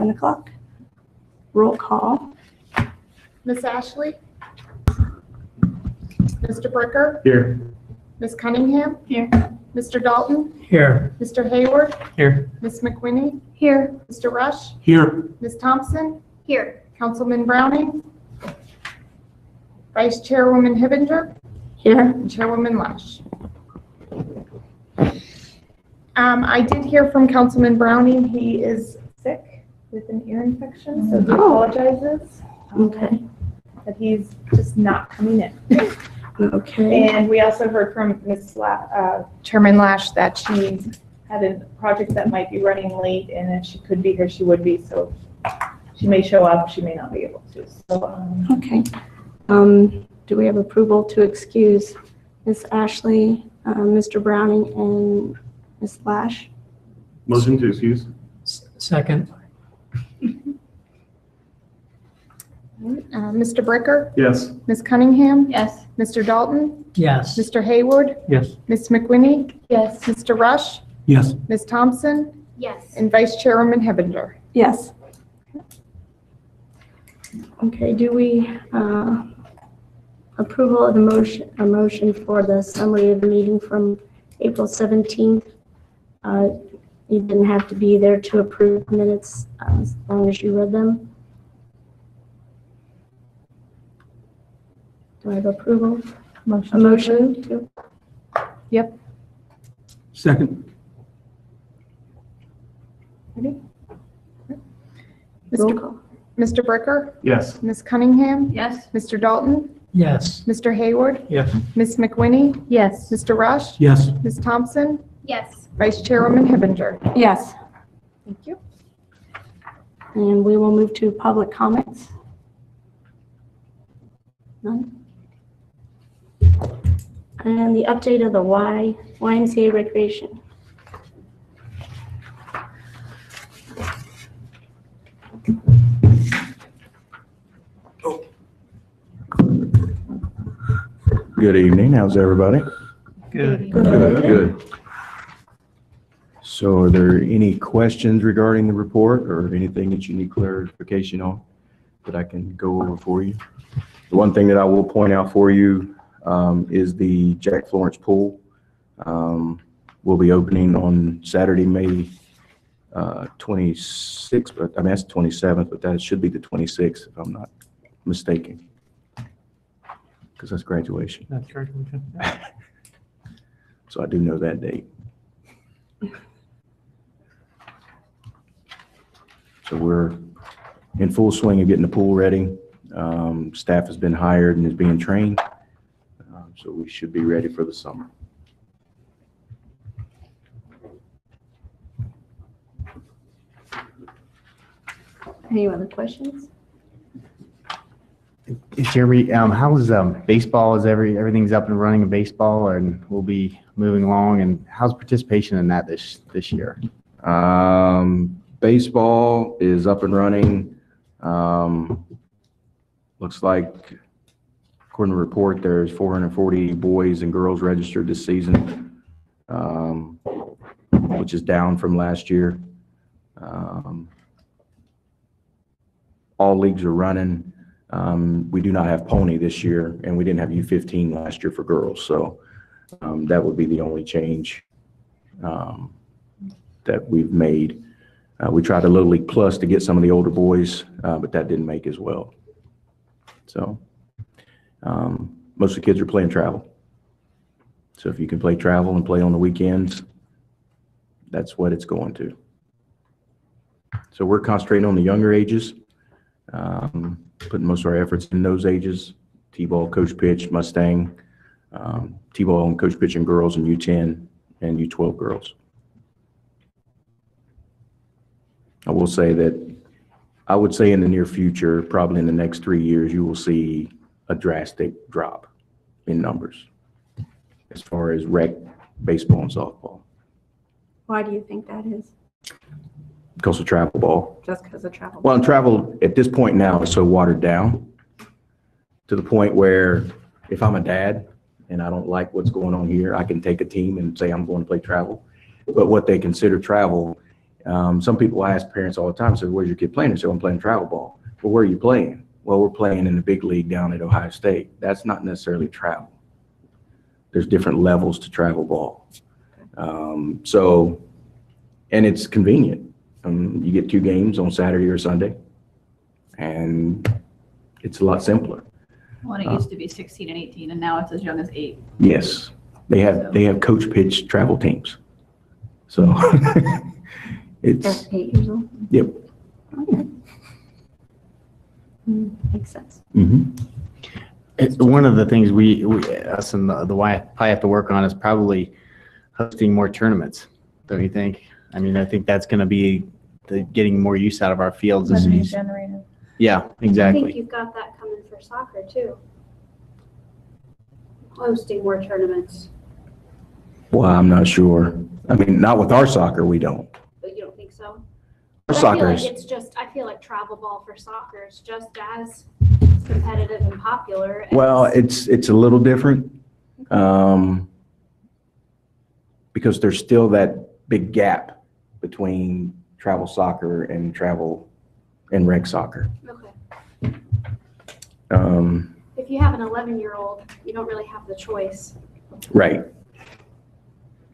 7 o'clock. Roll call. Miss Ashley? Mr. Bricker? Here. Miss Cunningham? Here. Mr. Dalton? Here. Mr. Hayward? Here. Miss McWhinney? Here. Mr. Rush? Here. Miss Thompson? Here. Councilman Browning? Vice Chairwoman Hibinger? Here. And Chairwoman Lash. I did hear from Councilman Browning. He is sick with an ear infection, so he apologizes. Okay. That he's just not coming in. Okay. And we also heard from Chairman Lash that she had a project that might be running late, and if she could be here, she would be. So she may show up, she may not be able to. So, Okay. Do we have approval to excuse Miss Ashley, Mr. Browning, and Miss Lash? Motion to excuse. Second. Mr. Bricker, Yes. Miss Cunningham, Yes. Mr. Dalton, Yes. Mr. Hayward, Yes. Miss McWhinney, Yes. Mr. Rush, Yes. Miss Thompson, Yes. and Vice Chairwoman Hibinger. Yes. Okay, do we, approval of the motion, a motion for the summary of the meeting from April 17th? You didn't have to be there to approve minutes as long as you read them. Do I have approval? A motion to? Yep. Second. Roll Mr. call. Mr. Bricker, Yes. Miss Cunningham, Yes. Mr. Dalton, Yes. Mr. Hayward, Yes. Miss McWhinney, Yes. Mr. Rush, Yes. Miss Thompson, Yes. Vice Chairwoman Hibinger. Yes. Thank you. And we will move to public comments. None? And the update of the YMCA recreation. Good evening. How's everybody? Good. Good. So are there any questions regarding the report or anything that you need clarification on that I can go over for you? The one thing that I will point out for you is the Jack Florence Pool. Will be opening on Saturday, May 26th, but I mean, that's 27th, but that should be the 26th if I'm not mistaken. Because that's graduation. That's graduation. So I do know that date. So we're in full swing of getting the pool ready. Staff has been hired and is being trained. So we should be ready for the summer. Any other questions? Jeremy, how is baseball? Is everything's up and running in baseball, and we'll be moving along? And how's participation in that this year? Baseball is up and running. Looks like, according to the report, there's 440 boys and girls registered this season, which is down from last year. All leagues are running. We do not have Pony this year, and we didn't have U15 last year for girls. So that would be the only change that we've made. We tried a Little League Plus to get some of the older boys, but that didn't make as well. So most of the kids are playing travel. So if you can play travel and play on the weekends, that's what it's going to. So we're concentrating on the younger ages, putting most of our efforts in those ages: T-ball, coach pitch, Mustang, T-ball and coach pitch and girls, and U10 and U12 girls. I will say that I would say in the near future, probably in the next 3 years, you will see a drastic drop in numbers as far as rec, baseball, and softball. Why do you think that is? Because of travel ball. Just because of travel? Well, and travel at this point now is so watered down to the point where if I'm a dad and I don't like what's going on here, I can take a team and say I'm going to play travel. But what they consider travel Some people ask parents all the time, so where's your kid playing? They say, I'm playing travel ball. Well, where are you playing? Well, we're playing in the big league down at Ohio State. That's not necessarily travel. There's different levels to travel ball. And it's convenient. You get 2 games on Saturday or Sunday, and it's a lot simpler. Well, it used to be 16 and 18, and now it's as young as 8. Yes, they have coach pitch travel teams. So it's, They're 8 years old? yep. Okay. Makes sense. One of the things us and the wife probably have to work on is probably hosting more tournaments, don't you think? I mean, I think that's going to be getting more use out of our fields. Revenue generator. Yeah, I think exactly. you've got that coming for soccer too. Hosting more tournaments, Well, I'm not sure. I mean, not with our soccer, we don't. but you don't think so? Our I feel soccer like is, it's just, I feel like travel ball for soccer is just as competitive and popular. well, as- it's a little different. Because there's still that big gap between travel soccer and travel and rec soccer. Okay. Um, If you have an 11-year-old, you don't really have the choice. right.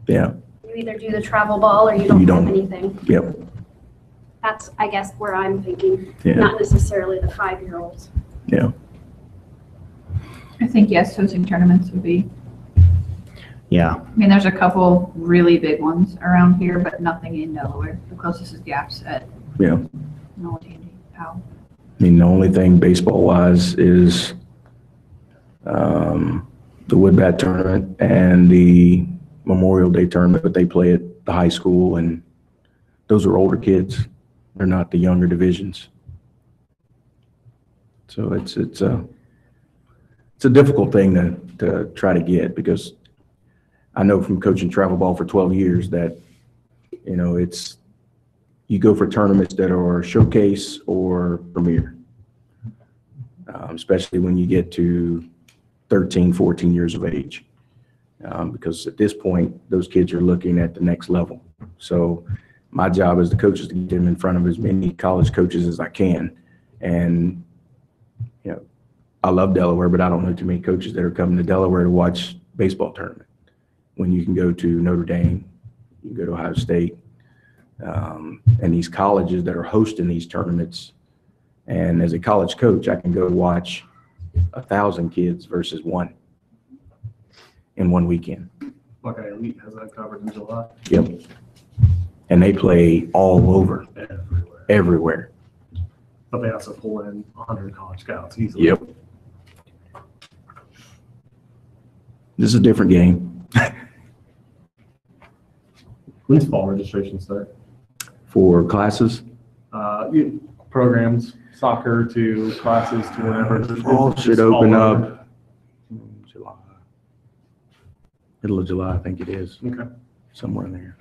Yeah, You either do the travel ball or you don't You have don't. anything. yep, That's, I guess, where I'm thinking, yeah, not necessarily the 5-year-olds. yeah. I think, yes, hosting tournaments would be, Yeah. I mean, there's a couple really big ones around here, but nothing in Delaware. The closest is Gaps at Yeah. Noel Tandy, Powell. I mean, the only thing baseball-wise is the Wood Bat tournament and the Memorial Day tournament, but they play at the high school, and those are older kids. They're not the younger divisions. So it's a difficult thing to try to get, because I know from coaching travel ball for 12 years that, you go for tournaments that are showcase or premier, especially when you get to 13, 14 years of age. Because at this point, those kids are looking at the next level. So my job as the coach is to get them in front of as many college coaches as I can. And, I love Delaware, but I don't know too many coaches that are coming to Delaware to watch baseball tournament. When you can go to Notre Dame, you can go to Ohio State, and these colleges that are hosting these tournaments. And as a college coach, I can go watch 1,000 kids versus 1 in one weekend. Buckeye Elite has that covered in July. Yep. And they play all over, Everywhere. everywhere. But they also pull in 100 college scouts easily. Yep. This is a different game When's fall registration start? for classes. Programs, soccer to classes to whatever. Fall should open up July. Middle of July, I think it is, Okay. somewhere in there.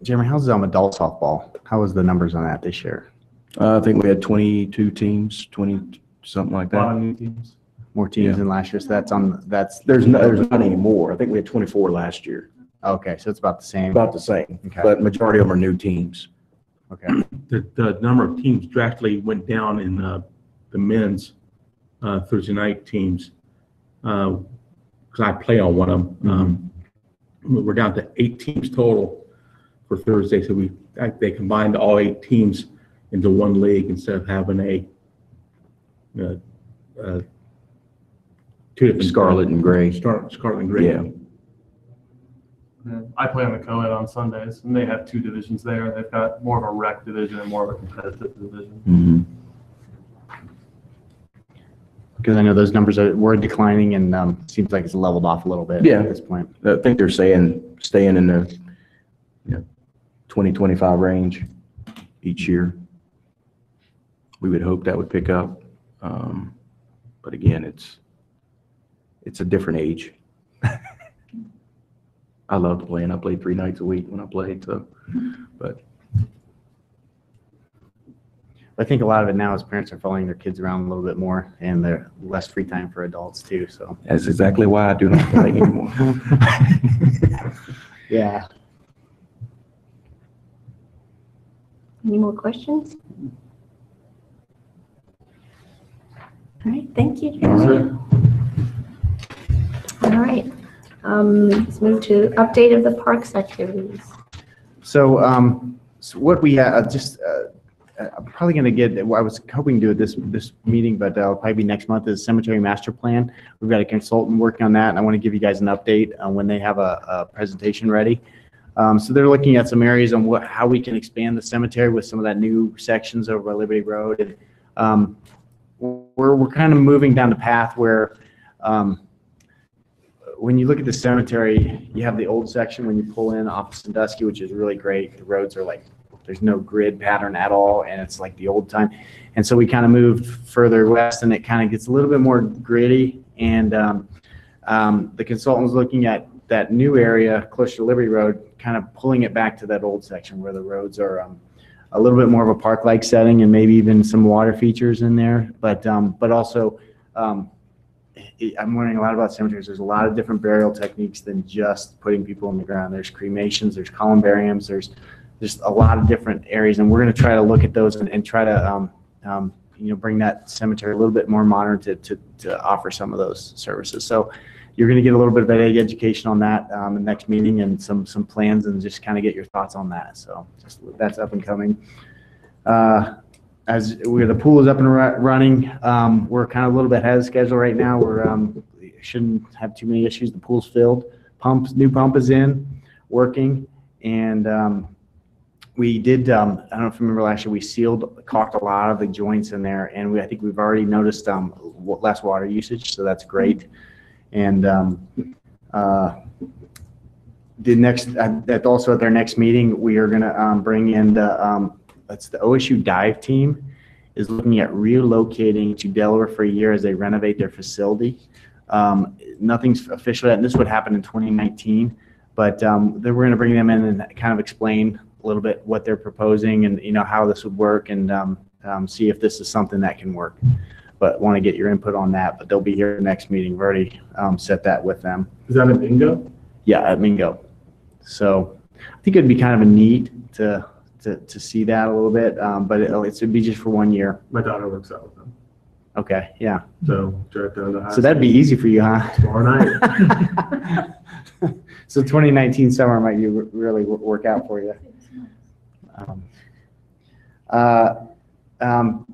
Jeremy, how's adult softball? How was the numbers on that this year? I think we had 22 teams, 20, something like A lot that. of new teams. More teams Yeah. than last year, so that's There's not any more. I think we had 24 last year, okay, so it's about the same. about the same, Okay. but majority of them are new teams. Okay. The number of teams drastically went down in the men's Thursday night teams, because I play on one of them. We're down to 8 teams total for Thursday, so they combined all 8 teams into one league instead of having two different Scarlet and gray. Scarlet and gray. Yeah. Yeah. I play on the co-ed on Sundays, and they have 2 divisions there. They've got more of a rec division and more of a competitive division. Mhm. Because I know those numbers were declining and seems like it's leveled off a little bit Yeah. at this point. I think they're saying staying in the 20, 25 range each year. We would hope that would pick up. But again, it's a different age. I loved playing. I played 3 nights a week when I played. So, but I think a lot of it now is parents are following their kids around a little bit more and they're less free time for adults too, so. that's exactly why I do not play anymore. Yeah. Any more questions? All right, thank you, Jeremy. All right, let's move to update of the parks activities. So, so what we I'm probably going to get. I was hoping to do it this meeting, but it'll probably be next month. Is cemetery master plan. We've got a consultant working on that, and I want to give you guys an update on when they have a presentation ready. So they're looking at some areas on how we can expand the cemetery with some of that new sections over by Liberty Road, and we're kind of moving down the path where. When you look at the cemetery, you have the old section when you pull in off of Sandusky, which is really great. The roads are like, there's no grid pattern at all, and it's like the old time. And so we kind of moved further west, and it kind of gets a little bit more gritty. And the consultant's looking at that new area closer to Liberty Road, kind of pulling it back to that old section where the roads are a little bit more of a park-like setting, and maybe even some water features in there. But also, I'm learning a lot about cemeteries. There's a lot of different burial techniques than just putting people in the ground. There's cremations, there's columbariums, there's just a lot of different areas, and we're going to try to look at those and try to bring that cemetery a little bit more modern to offer some of those services. So you're going to get a little bit of education on that in the next meeting, and some plans, and just kind of get your thoughts on that. So just that's up and coming. As the pool is up and running, we're kind of a little bit ahead of schedule right now. We shouldn't have too many issues. The pool's filled. New pump is in, working, and we did. I don't know if you remember last year, we caulked a lot of the joints in there, and I think we've already noticed less water usage, so that's great. And also at their next meeting, we are going to bring in that's the OSU dive team is looking at relocating to Delaware for a year as they renovate their facility. Nothing's official yet, and this would happen in 2019, but then we're going to bring them in and kind of explain a little bit what they're proposing and how this would work, and see if this is something that can work. But want to get your input on that, but they'll be here at the next meeting. We've already set that with them. Is that a bingo? Yeah, at Mingo. So I think it'd be kind of a neat to see that a little bit, but it'd be just for 1 year. My daughter works out with them. Okay, yeah. So direct out of the house. So that'd be easy for you, huh? Tomorrow night. So 2019 summer might really work out for you.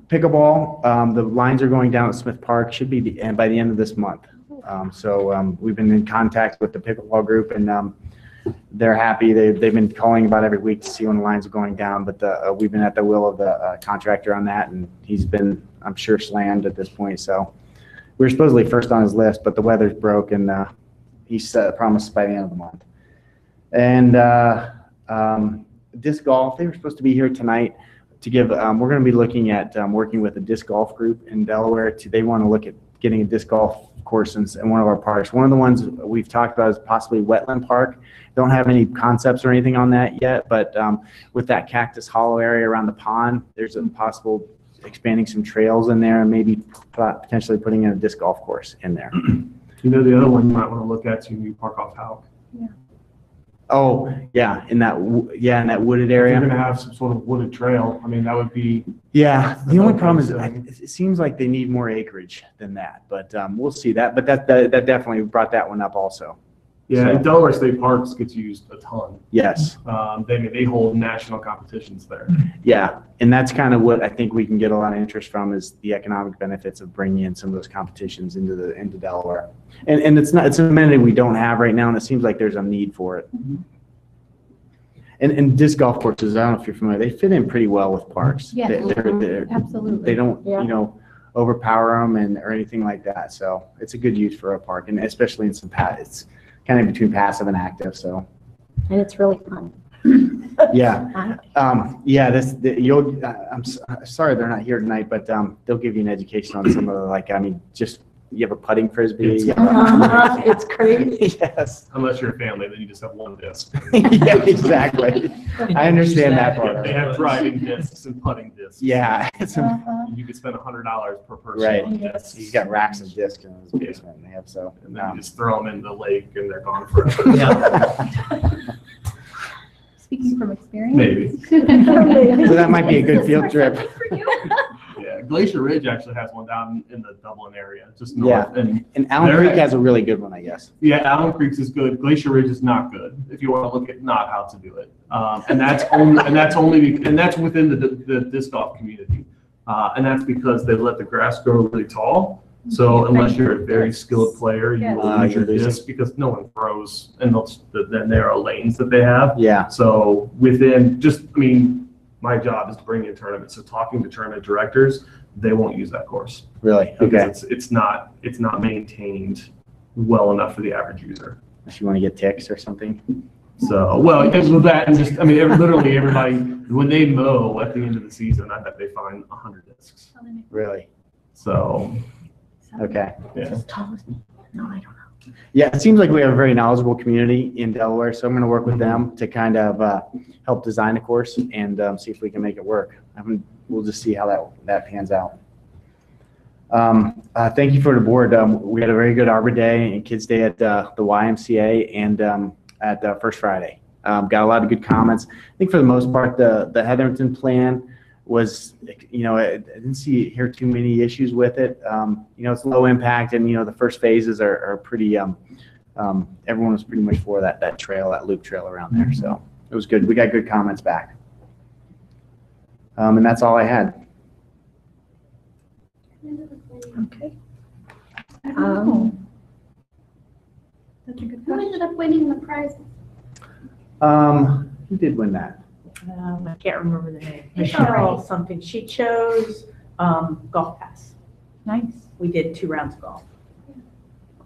Pickleball, the lines are going down at Smith Park, should be by the end of this month. So we've been in contact with the pickleball group, and they're happy. They've been calling about every week to see when the lines are going down, but we've been at the will of the contractor on that, and he's been, I'm sure, slammed at this point. So we were supposedly first on his list, but the weather's broke, and he promised by the end of the month. And disc golf, they were supposed to be here tonight to give, we're going to be looking at working with a disc golf group in Delaware. They want to look at getting a disc golf course in one of our parks. One of the ones we've talked about is possibly Wetland Park. Don't have any concepts or anything on that yet, but with that Cactus Hollow area around the pond, there's a possible expanding some trails in there and maybe potentially putting in a disc golf course in there. The other one you might want to look at is New Park off Houck. Yeah. Oh, yeah, in that wooded area. If you're going to have some sort of wooded trail, I mean, that would be. Yeah, the only problem is it seems like they need more acreage than that, but we'll see that. But that definitely brought that one up also. Yeah, So- and Delaware State Parks gets used a ton. Yes. They hold national competitions there. Yeah, and that's kind of what I think we can get a lot of interest from is the economic benefits of bringing in some of those competitions into Delaware. And it's an amenity we don't have right now, and it seems like there's a need for it. And disc golf courses, I don't know if you're familiar, they fit in pretty well with parks. Yeah, They're absolutely. They don't, Yeah. overpower them or anything like that. So it's a good use for a park, and especially in it's kind of between passive and active. So And it's really fun. yeah. I'm sorry they're not here tonight, but they'll give you an education on some of the, just you have a putting frisbee. It's crazy. Yes. Unless you're a family, then you just have one disc. Yeah, exactly. I understand that part. They have driving discs and putting discs. Yeah. You could spend $100 per person Right. on discs. He's got racks of discs in his basement. And they have And then you just throw them in the lake and they're gone forever. Speaking from experience. Maybe. So that might be a good field trip. Yeah, Glacier Ridge actually has one down in the Dublin area, just north. And And Allen There- Creek has a really good one, I guess. yeah, Allen Creek's is good. Glacier Ridge is not good. If you want to look at not how to do it, and that's within the disc golf community, and that's because they let the grass grow really tall. So unless you're a very skilled player, you will lose your you're losing. disc because no one throws in those the narrow lanes that they have. Yeah, So within just, I mean, my job is to bring in tournaments. So talking to tournament directors, they won't use that course really? because Okay. it's not maintained well enough for the average user. If you want to get ticks or something. So, well, with that, and just, I mean, literally everybody, when they mow at the end of the season, I bet they find 100 discs. Really? So, Okay. yeah. As tall as me. No, I don't know. Yeah, it seems like we have a very knowledgeable community in Delaware, so I'm going to work with them to kind of help design a course and see if we can make it work. We'll just see how that pans out. Thank you for the board. We had a very good Arbor Day and Kids Day at the YMCA and at First Friday. Got a lot of good comments. I think for the most part, the Hetherington plan was, I didn't hear too many issues with it. It's low impact and, the first phases are pretty, everyone was pretty much for that trail, that loop trail around there. So it was good. We got good comments back. And that's all I had. Okay. That's a good Who question. ended up winning the prize? Who did win that? I can't remember the name. It's all Michelle right. something. She chose Golf Pass. Nice. We did 2 rounds of golf.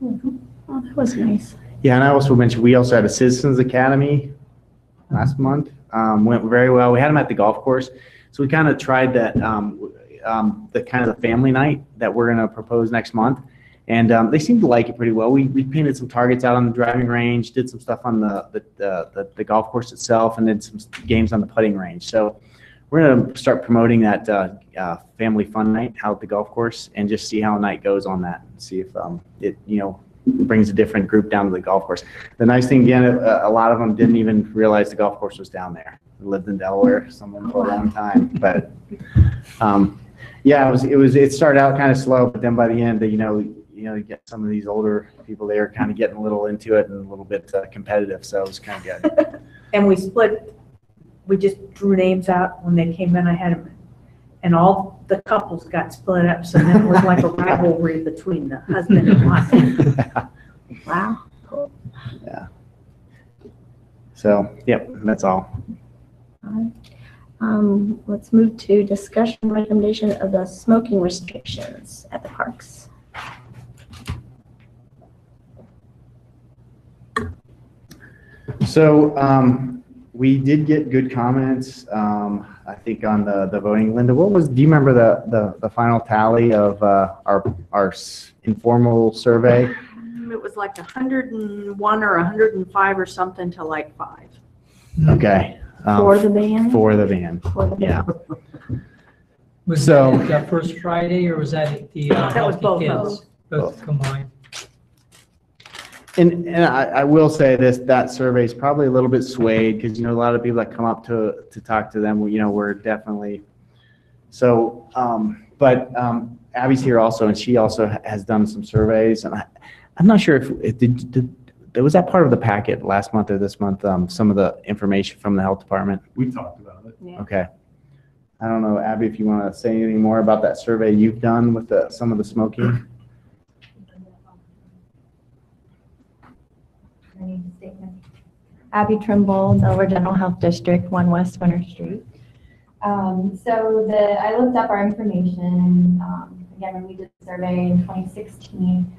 Oh, that was nice. Yeah, and I also mentioned, we also had a Citizens Academy last month. Went very well. We had them at the golf course. So we kind of tried that, the kind of the family night that we're going to propose next month. And they seemed to like it pretty well. We painted some targets out on the driving range, did some stuff on the golf course itself, and did some games on the putting range. So we're going to start promoting that family fun night out at the golf course and just see how a night goes on that. See if it brings a different group down to the golf course. The nice thing, again, a lot of them didn't even realize the golf course was down there. They lived in Delaware, some of them for a long time, but yeah, it started out kind of slow, but then by the end, you get some of these older people there kind of getting a little into it and a little bit competitive, so it was kind of good. And we just drew names out when they came in. I had them, and all the couples got split up, so then it was like a rivalry between the husband and wife. Wow. Yeah. So, yep, that's all. Let's move to discussion recommendation of the smoking restrictions at the parks. So we did get good comments, I think, on the voting. Linda, do you remember the final tally of our informal survey? It was like 101 or 105 or something to like 5. Okay. For the band? For the van, For the yeah. band. Was So- that that first Friday, or was that at the That was Healthy both Kids? of Both combined? And I will say this, that survey is probably a little bit swayed because, a lot of people that come up to talk to them, we're definitely, so, but Abby's here also, and she also has done some surveys, and I'm not sure if was that part of the packet last month or this month, some of the information from the health department? We talked about it. Okay. I don't know, Abby, if you want to say anything more about that survey you've done with some of the smoking? Abby Trimble, Delaware General Health District, 1 West Winter Street. I looked up our information. Again, when we did the survey in 2016,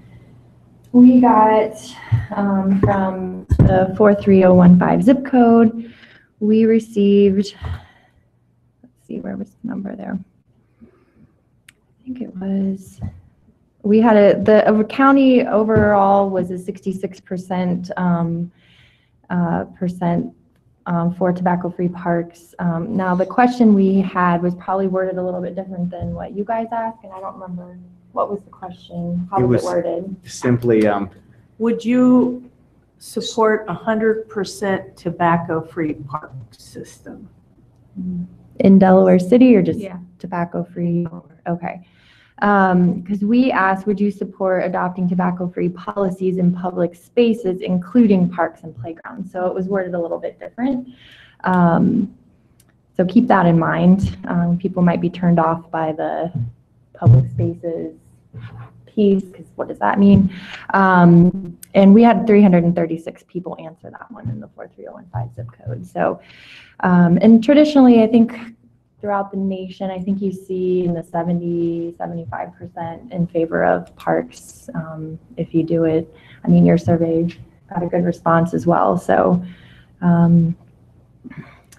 we got from the 43015 zip code, we received, let's see, where was the number there? I think it was, we had the county overall was a 66% for tobacco-free parks. Now, the question we had was probably worded a little bit different than what you guys asked, and I don't remember what was the question. How was it worded? Simply, Would you support 100% tobacco-free park system. In Delaware City or just Yeah. tobacco-free? Okay. Because we asked, would you support adopting tobacco-free policies in public spaces, including parks and playgrounds? So it was worded a little bit different. So keep that in mind. People might be turned off by the public spaces piece, because what does that mean? And we had 336 people answer that one in the 43015 zip code. So, and traditionally, I think throughout the nation, I think you see in the 75% in favor of parks. If you do it, I mean, your survey got a good response as well. So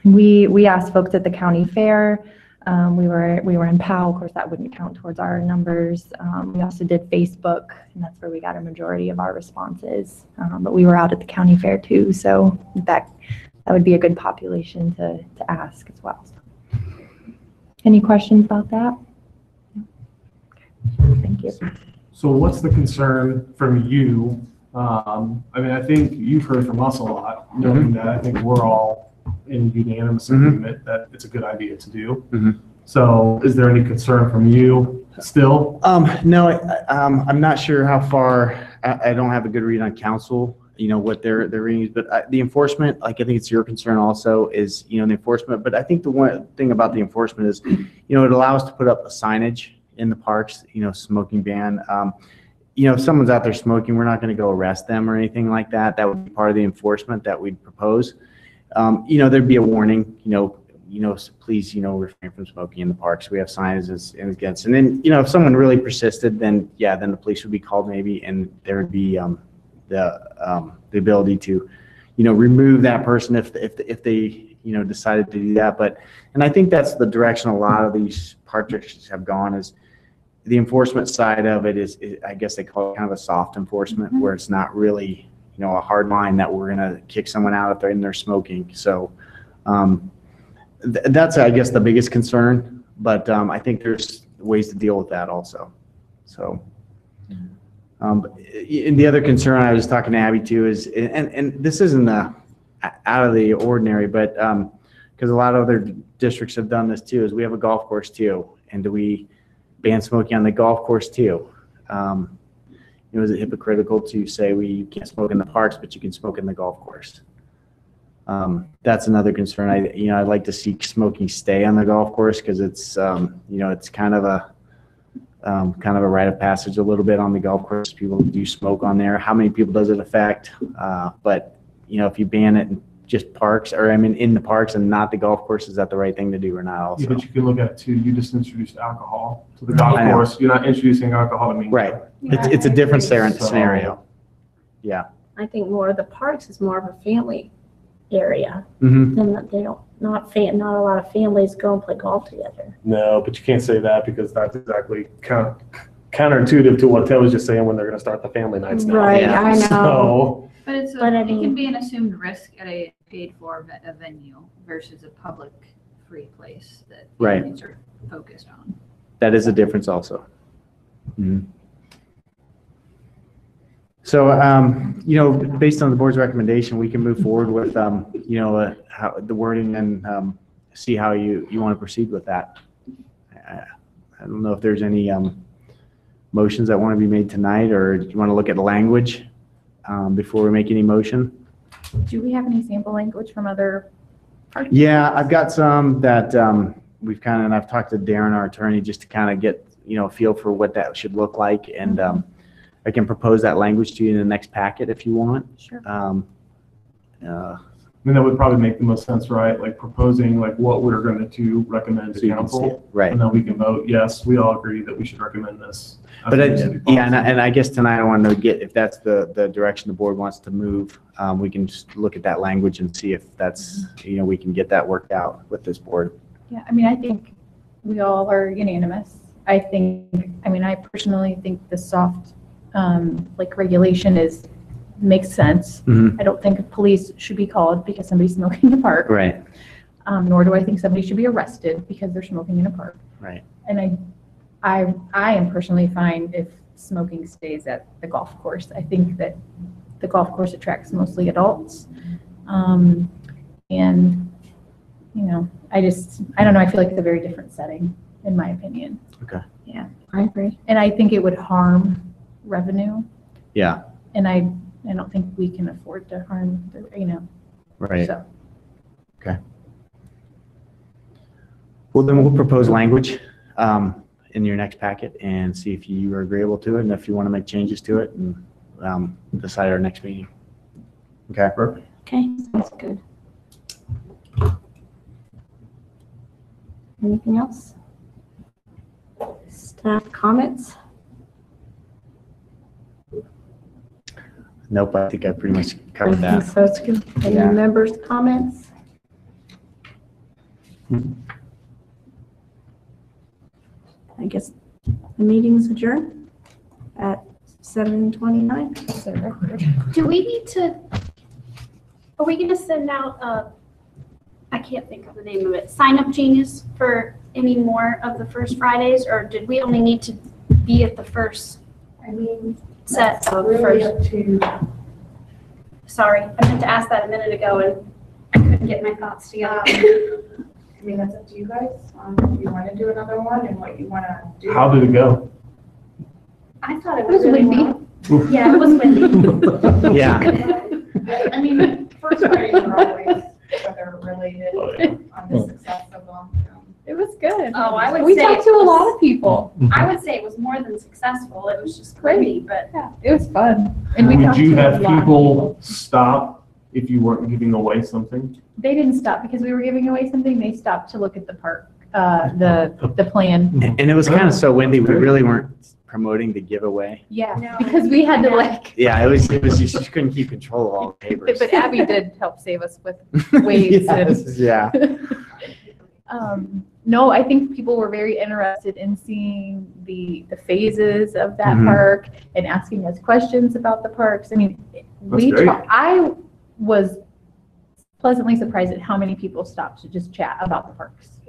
we asked folks at the county fair. We were in POW. Of course, that wouldn't count towards our numbers. We also did Facebook, and that's where we got a majority of our responses. But we were out at the county fair too, so that would be a good population to ask as well. Any questions about that? Okay. Thank you. So what's the concern from you? I mean, I think you've heard from us a lot, knowing that I think we're all in unanimous agreement that it's a good idea to do. So is there any concern from you still? No, I'm not sure how far, I don't have a good read on council, you know, what their readings, but the enforcement, like I think it's your concern also is, you know, the enforcement, but I think the one thing about the enforcement is, you know, it allows us to put up a signage in the parks, you know, smoking ban. You know, if someone's out there smoking, we're not going to go arrest them or anything like that. That would be part of the enforcement that we'd propose. You know, there'd be a warning, so please, refrain from smoking in the parks. We have signs against, and then, if someone really persisted, then then the police would be called maybe, and there would be the ability to, remove that person if they, decided to do that. And I think that's the direction a lot of these park districts have gone, is the enforcement side of it is I guess they call it kind of a soft enforcement, where it's not really, a hard line that we're going to kick someone out if they're in there smoking. So that's, I guess, the biggest concern, but I think there's ways to deal with that also. So, and the other concern I was talking to Abby too is, and this isn't out of the ordinary, but because a lot of other districts have done this too, is we have a golf course too, and do we ban smoking on the golf course too? Is it hypocritical to say we can't smoke in the parks, but you can smoke in the golf course? That's another concern. I'd like to see smoking stay on the golf course, because it's it's kind of a rite of passage a little bit on the golf course. People do smoke on there. How many people does it affect? But if you ban it in just parks, or in the parks and not the golf course, is that the right thing to do or not? Also, Yeah, but you can look at it too. You just introduced alcohol to the golf course. You're not introducing alcohol to me. Right. It's a different scenario. Yeah. I think more of the parks is more of a family area. Mm-hmm. Than that they don't, not a lot of families go and play golf together. No, but you can't say that, because that's exactly counterintuitive to what Ted was just saying when they're going to start the family nights now. Right, Yeah. I know. So, But it can be an assumed risk at a paid-for a venue versus a public-free place that Right. families are focused on. That is a difference also. Mhm. So, based on the board's recommendation, we can move forward with, how the wording and see how you want to proceed with that. I don't know if there's any motions that want to be made tonight, or do you want to look at the language before we make any motion? Do we have any sample language from other parks? Yeah, I've got some that and I've talked to Darren, our attorney, just to kind of get, a feel for what that should look like. And I can propose that language to you in the next packet if you want. Sure. I mean, that would probably make the most sense, right? Like proposing what we're going to recommend So to you can see it. council. Right. And then we can vote, yes, we all agree that we should recommend this. as But a city policy. and I guess tonight I wanted to get, if that's the direction the board wants to move, we can just look at that language and see if that's, we can get that worked out with this board. Yeah, I think we all are unanimous. I personally think the soft, regulation makes sense. Mhm. I don't think police should be called because somebody's smoking in the park. Right, Nor do I think somebody should be arrested because they're smoking in a park. right. And I am personally fine if smoking stays at the golf course. I think that the golf course attracts mostly adults. And, you know, I don't know, I feel like it's a very different setting, in my opinion. Okay. Yeah. I agree. And I think it would harm revenue. Yeah, And I don't think we can afford to harm, right. so. Well, then we'll propose language in your next packet and see if you are agreeable to it and if you want to make changes to it and decide our next meeting. Okay. Perfect. Okay, sounds good. Anything else? Staff comments? Nope, I think I pretty much covered I think that. so, it's good. Any Yeah. members' comments? I guess the meeting's adjourned at 7:29. Do we need to, are we gonna send out I can't think of the name of it, Sign Up Genius for any more of the first Fridays, or did we only need to be at the first set of first? Sorry, I meant to ask that a minute ago and I couldn't get my thoughts together. I mean, that's up to you guys, if you want to do another one and what you want to do. How did it go? I thought it was really windy. Yeah, it was windy. Yeah. I mean, first Fridays are always weather related Oh, yeah. on the success of them. It was good. Oh, I would We say talked it to a was- lot of people. I would say it was more than successful. It was just windy, but Yeah, it was fun. And we Would talked you to a have lot of people stop if you weren't giving away something? They didn't stop because we were giving away something. They stopped to look at the park, the plan. And it was kind of so windy, we really weren't promoting the giveaway. Yeah, No. because we had to like, Yeah, it was, you just couldn't keep control of all the papers. but Abby did help save us with waves and. Yes, yeah. No, I think people were very interested in seeing the phases of that Mhm. park and asking us questions about the parks. I mean, great. I was pleasantly surprised at how many people stopped to just chat about the parks.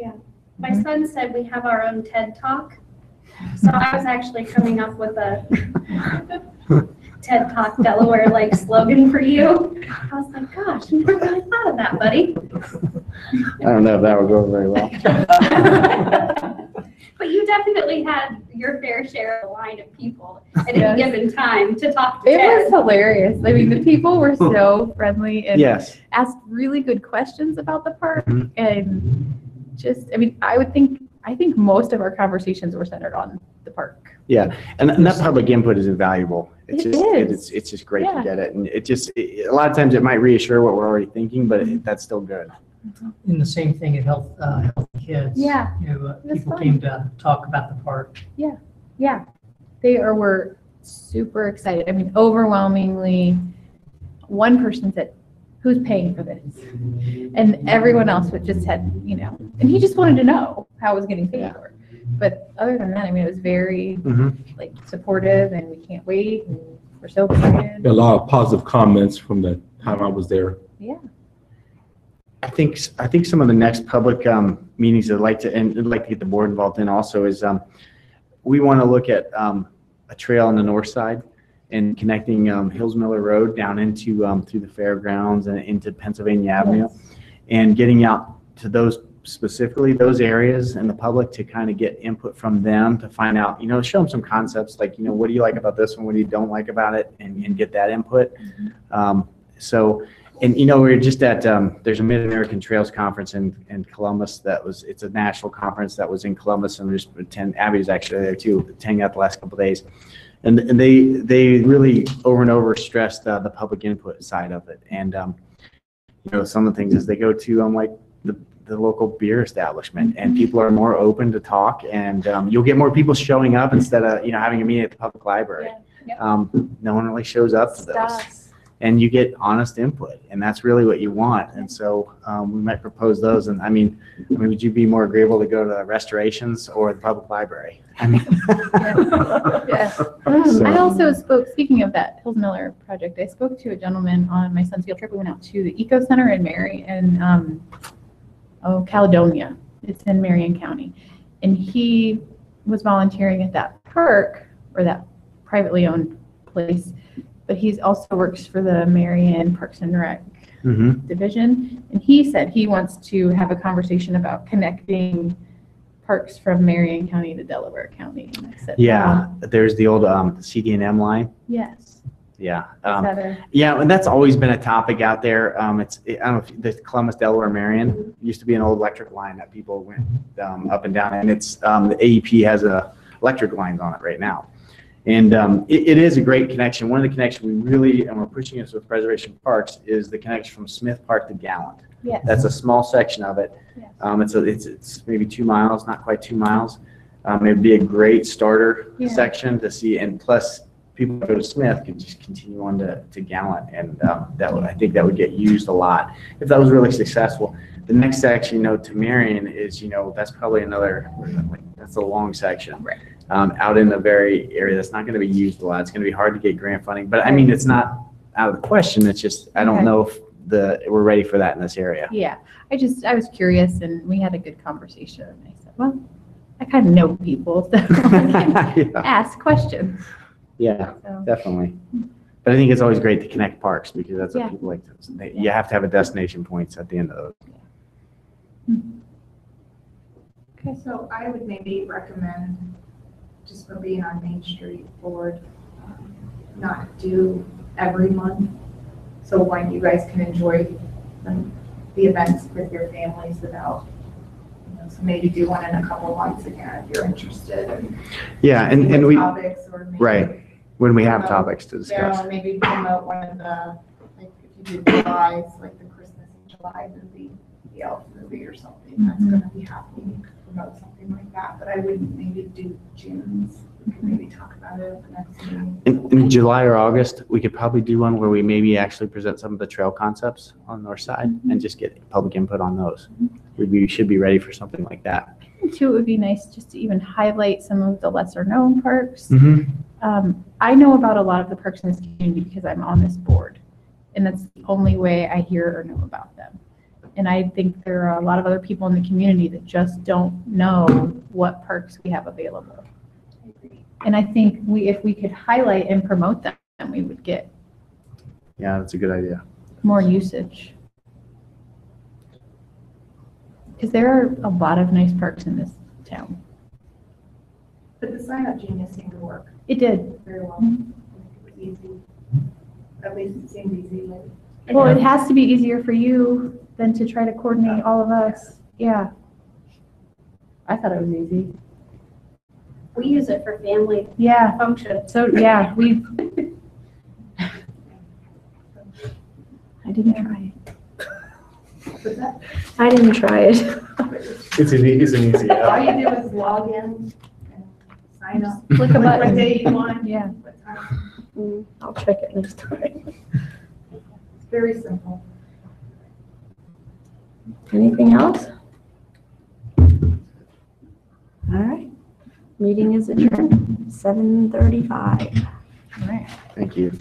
my son said we have our own TED Talk. So I was actually coming up with a TED Talk Delaware like slogan for you. I was like, gosh, I never really thought of that, buddy. I don't know if that would go very well. But you definitely had your fair share of the line of people at Yes. any given time to talk to It was Ted. hilarious. I mean, the people were so friendly and Yes. asked really good questions about the park Mhm. and just, I mean, I think most of our conversations were centered on the park. Yeah, and that public input is invaluable. It's It just, is. it's just great to Yeah. get it. And it just, a lot of times it might reassure what we're already thinking, but that's still good. And the same thing at Healthy Kids. Yeah, You know, it was people fun. came to talk about the park. Yeah, were super excited. I mean, overwhelmingly, one person said, "Who's paying for this?" And everyone else would just had, and he just wanted to know how it was getting paid Yeah. for. But other than that, I mean, it was very Mhm. like supportive, and we can't wait, and we're so excited. A lot of positive comments from the time I was there. I think some of the next public meetings I'd like to get the board involved in also is we want to look at a trail on the north side and connecting Hills Miller Road down into through the fairgrounds and into Pennsylvania Avenue, and getting out to those specifically those areas and the public to kind of get input from them to find out, show them some concepts like, what do you like about this one, what do you don't like about it, and get that input. And we're just at, there's a Mid-American Trails Conference in Columbus it's a national conference that was in Columbus, and Abby's actually there too, attending that the last couple of days. And they really over and over stressed the public input side of it. And, some of the things is they go to like the local beer establishment, and people are more open to talk, and you'll get more people showing up instead of, having a meeting at the public library. No one really shows up for those. And you get honest input, and that's really what you want. And so we might propose those. And I mean, would you be more agreeable to go to Restorations or the public library? I mean, Yeah. So- I also spoke, speaking of that Hills Miller project, I spoke to a gentleman on my son's field trip. We went out to the Eco Center in Caledonia. It's in Marion County. And he was volunteering at that park, or that privately owned place, but he's also works for the Marion Parks and Rec Mm-hmm. division. And he said he wants to have a conversation about connecting parks from Marion County to Delaware County. And I said, Yeah, there's the old CDNM line. yes. Yeah. Is that a- Yeah, and that's always been a topic out there. I don't know if the Columbus, Delaware, Marion used to be an old electric line that people went up and down, and it's the AEP has electric lines on it right now. And it is a great connection. One of the connections we really, and we're pushing this with Preservation Parks, is the connection from Smith Park to Gallant. Yes. That's a small section of it. Yes. It's maybe 2 miles, not quite 2 miles. It'd be a great starter Yeah. section to see, and plus people who go to Smith can just continue on to Gallant, and I think that would get used a lot if that was really successful. The next section, to Marion is, that's probably another, that's a long section. Right. Out in the very area that's not going to be used a lot. It's going to be hard to get grant funding, but I mean, it's not out of the question. It's just, I don't Okay. know if we're ready for that in this area. Yeah, I was curious and we had a good conversation. And I said, well, I kind of know people, so I can Yeah. ask questions. Yeah, So, definitely. But I think it's always great to connect parks because that's what Yeah. people like. You have to have a destination points at the end of those. okay. So I would maybe recommend, just for being on Main Street Board, not do every month. So when you guys can enjoy the events with your families without, so maybe do one in a couple months again if you're interested. And Yeah, and with we, topics or maybe, right, when we have promote, topics to discuss. maybe promote one of the, like if you do July, like the Christmas in July movie, the Elf movie or something that's Mhm. going to be happening. Promote something like that, but I wouldn't maybe do June's. We could maybe talk about it at the next meeting. In July or August, we could probably do one where we maybe actually present some of the trail concepts on our side and just get public input on those. We should be ready for something like that. And two, it would be nice just to even highlight some of the lesser known parks. Mm-hmm. I know about a lot of the parks in this community because I'm on this board, and that's the only way I hear or know about them. And I think there are a lot of other people in the community that just don't know what parks we have available. And I think if we could highlight and promote them, we would get Yeah, that's a good idea. more usage. Because there are a lot of nice parks in this town. But the sign up genius seemed to work It did. very well. Mhm. It was easy. At least it seemed easy. Like, Well, it has to be easier for you than to try to coordinate all of us. Yeah. I thought it was easy. We use it for family Yeah. function. So, yeah, I didn't try it. but that, I didn't try it. It's an easy all app. you do is log in and sign up. Click a What button. day you want. Yeah. What time. I'll check it next time. It's very simple. Anything else? All right. Meeting is adjourned, 7:35. All right. Thank you.